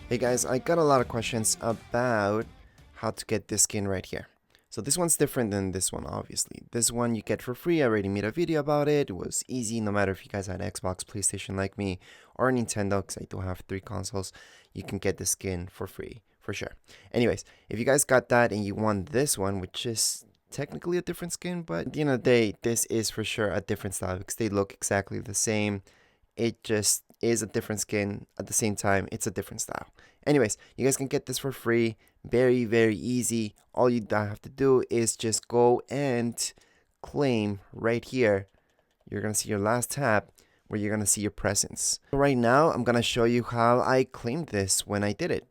Hey guys, I got a lot of questions about how to get this skin right here. So this one's different than this one, obviously. This one you get for free. I already made a video about it. It was easy, no matter if you guys had Xbox, PlayStation like me, or Nintendo, because I do have 3 consoles. You can get the skin for free, for sure. Anyways, if you guys got that and you want this one, which is technically a different skin, but at the end of the day, this is for sure a different style because they look exactly the same. It just is a different skin. At the same time, it's a different style. Anyways, you guys can get this for free. Very, very easy. All you have to do is just go and claim right here. You're going to see your last tab where you're going to see your presents. So right now, I'm going to show you how I claimed this when I did it.